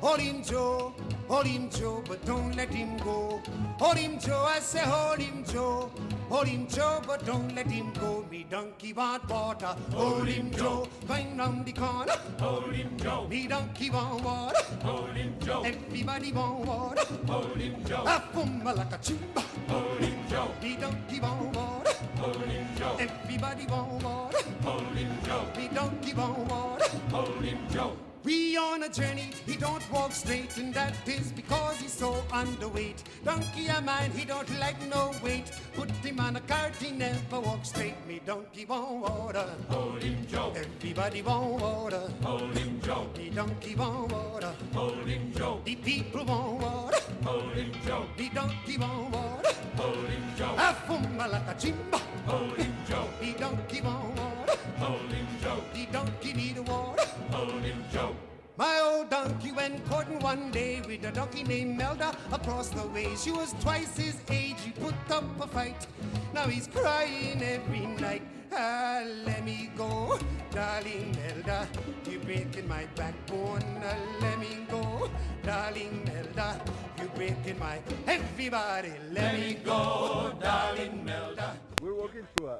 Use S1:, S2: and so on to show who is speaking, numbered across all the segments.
S1: hold him Joe, but don't let him go. Hold him Joe, I say hold him Joe. Hold him Joe, but don't let him go. Me donkey want water. Hold him Joe, going round the corner.
S2: Hold him Joe.
S1: Me donkey want water.
S2: Hold him Joe.
S1: Everybody want water.
S2: Hold him Joe.
S1: I fumble like a chimba.
S2: Hold him Joe.
S1: Me donkey want water.
S2: Hold him Joe.
S1: Everybody want water.
S2: Hold him Joe.
S1: Me donkey want water.
S2: Hold him Joe.
S1: We on a journey, he don't walk straight, and that is because he's so underweight. Donkey of mine, he don't like no weight. Put him on a cart, he never walks straight. Me donkey want water.
S2: Hold him Joe.
S1: Everybody want water.
S2: Hold him Joe.
S1: Me donkey want water.
S2: Hold him Joe.
S1: The people want water.
S2: Hold him Joe.
S1: Me donkey want water.
S2: Hold him Joe.
S1: I fumble like a chimba.
S2: Hold him Joe.
S1: Me donkey want water.
S2: Hold him Joe.
S1: The donkey need water.
S2: Hold him Joe.
S1: My old donkey went courting one day with a donkey named Melda across the way. She was twice his age, he put up a fight. Now he's crying every night. Ah, let me go, darling Melda, you're breaking my backbone. Ah, let me go, darling Melda, you're breaking my... Everybody, let me go, darling Melda.
S3: We're walking through a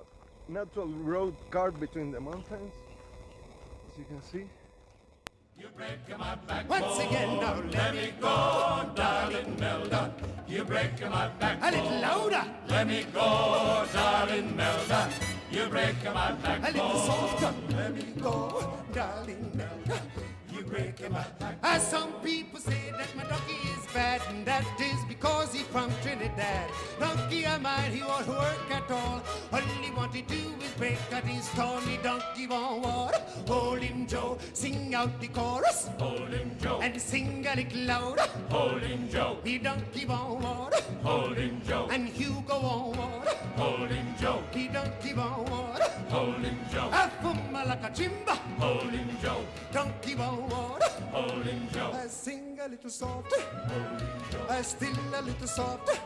S3: natural road carved between the mountains, as you can see.
S2: You're breaking my backbone.
S1: Once again now,
S2: Let me go, darling Melda. You're breaking my backbone.
S1: a little louder,
S2: Let me go, darling Melda. You're breaking my
S1: a
S2: backbone.
S1: little softer. Let me go, darling Melda. You're breaking my back. As some people say that my donkey is bad, and that is because he's from Trinidad. Donkey of mine, he won't work at all. All he want to do is break out his stony donkey want water. Hold him Joe, sing out the chorus.
S2: Hold him Joe.
S1: And sing a little louder.
S2: Hold him Joe.
S1: Me donkey want water.
S2: Hold him Joe.
S1: And Hugo want water.
S2: Hold him Joe.
S1: Me donkey want water.
S2: Hold him Joe.
S1: I fumble like a chimba.
S2: Hold him Joe.
S1: Donkey want water.
S2: Hold him Joe.
S1: I sing a little softer. I still a little softer.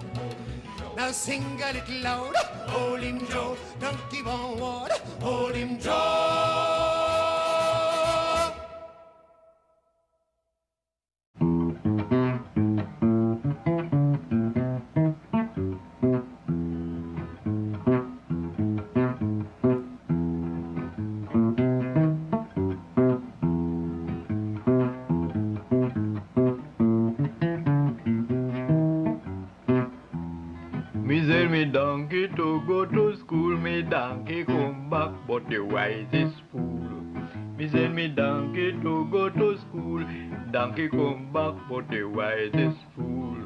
S1: Now sing a little louder. Hold him Joe. Donkey want water. Hold him Joe.
S4: Me send me donkey to go to school, me donkey come back, but the wisest fool. Me send me donkey to go to school, donkey come back, but the wisest fool.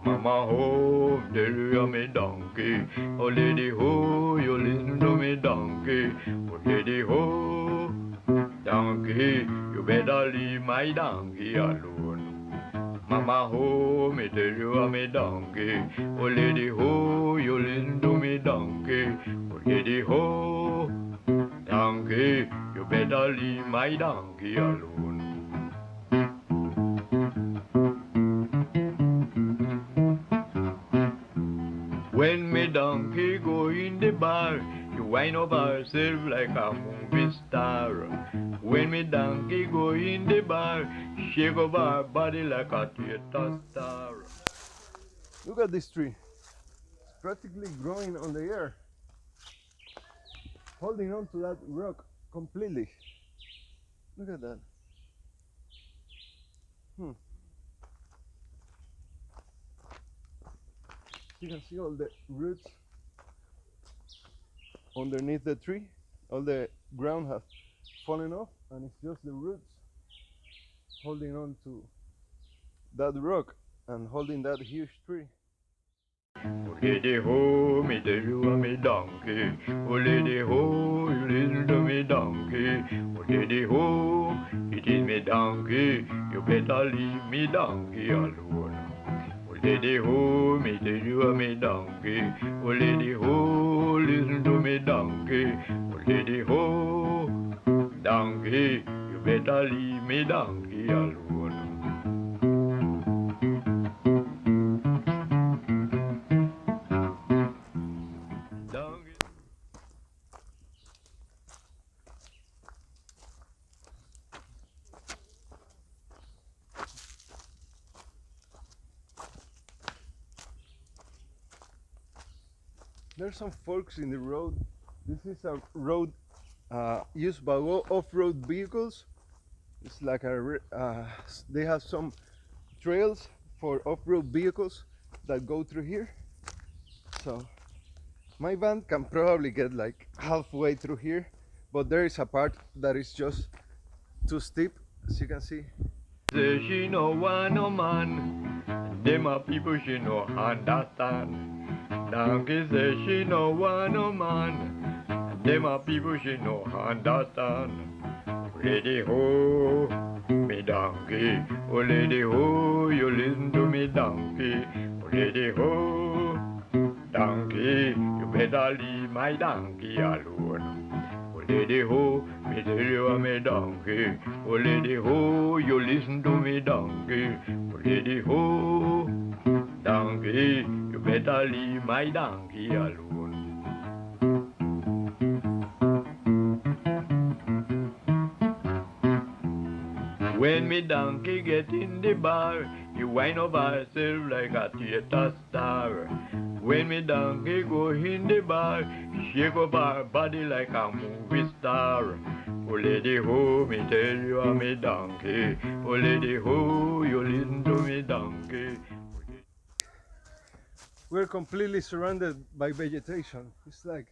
S4: Mama ho, tell you me donkey, oh lady ho, you listen to me donkey, oh lady ho, donkey, you better leave my donkey alone. Mama ho, me tell you I'm a donkey. Oh lady ho, you listen to me donkey. Oh lady ho, donkey, you better leave my donkey alone. When me donkey go in the bar, you wind up herself like a movie star. When me donkey go in the bar, shake up her body like a theater star.
S3: Look at this tree. It's practically growing on the air, holding on to that rock completely. Look at that. You can see all the roots underneath the tree. All the ground has fallen off, and it's just the roots holding on to that rock and holding that huge tree.
S4: Oh lady ho, me tell you I'm a donkey. Oh lady ho, you listen to me donkey. Oh lady ho, it is me donkey. You better leave me donkey alone. Oh lady ho, me tell you I'm a donkey. Oh lady ho, listen to me donkey. Oh lady ho, donkey, you better leave me donkey alone.
S3: There's some forks in the road. This is a road used by off-road vehicles. It's like they have some trails for off-road vehicles that go through here. So my van can probably get like halfway through here, but there is a part that is just too steep, as you can see.
S4: Say she no want no man, them a people she no understand. Donkey say she no want no man, them a people she no understand. Lady ho, me donkey, oh lady ho, you listen to me donkey, oh lady ho, donkey, you better leave my donkey alone. Oh lady ho, me tell you I'm a donkey, oh lady ho, you listen to me donkey, oh lady ho, donkey, you better leave my donkey alone. When me donkey get in the bar, he wind up herself like a theater star. When me donkey go in the bar, he shake up her body like a movie star. Oh lady ho, me tell you I'm a donkey. Oh lady ho, you listen to me donkey.
S3: We're completely surrounded by vegetation. It's like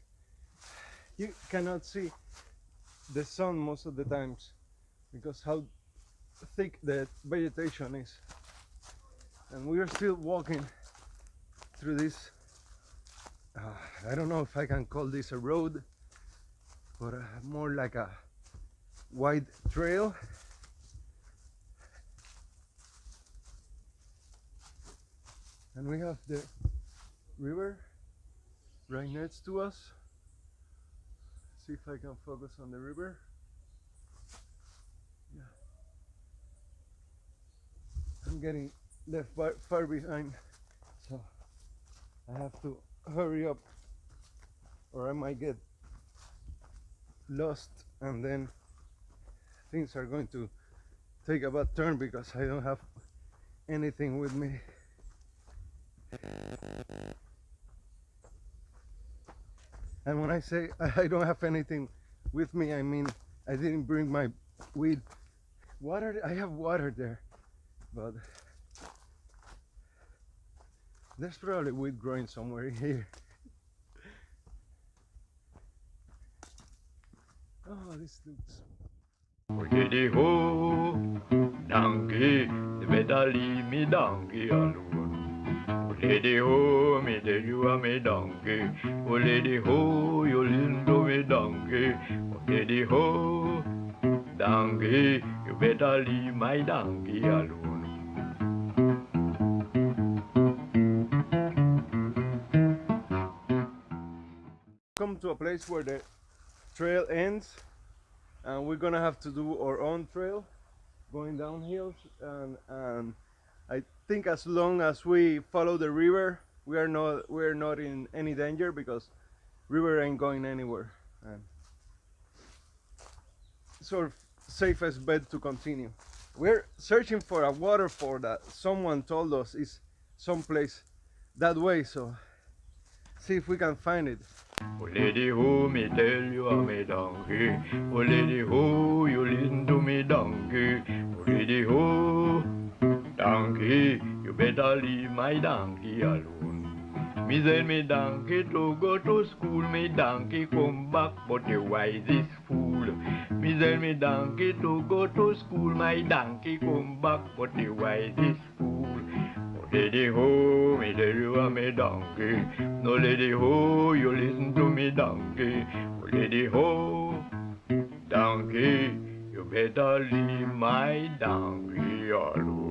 S3: you cannot see the sun most of the times because how thick the vegetation is. And we are still walking through this I don't know if I can call this a road, but more like a wide trail. And we have the river right next to us. See if I can focus on the river. Yeah. I'm getting left far behind, so I have to hurry up or I might get lost and then things are going to take a bad turn because I don't have anything with me. And when I say I don't have anything with me, I mean I didn't bring my weed. Water, I have water there, but there's probably weed growing somewhere here. Oh, this looks...
S4: Oh lady ho, donkey, you better leave me donkey alone. Oh lady ho, me tell you I'm a donkey. Oh lady ho, you listen to me donkey. Oh lady ho, donkey, you better leave my donkey alone.
S3: Come to a place where the trail ends and we're gonna have to do our own trail going down hills, and I think as long as we follow the river we're not in any danger because river ain't going anywhere, and sort of safest bet to continue. We're searching for a waterfall that someone told us is someplace that way, so see if we can find it.
S4: Oh lady ho, me tell you I'm a donkey. Oh lady ho, you listen to me donkey. Oh lady ho, donkey, you better leave my donkey alone. Me send me donkey to go to school, me donkey come back but the wisest fool. Me send me donkey to go to school, my donkey come back but the wisest fool. Lady ho, me tell you I'm a donkey. No lady ho, you listen to me donkey. Oh lady ho, donkey, you better leave my donkey alone.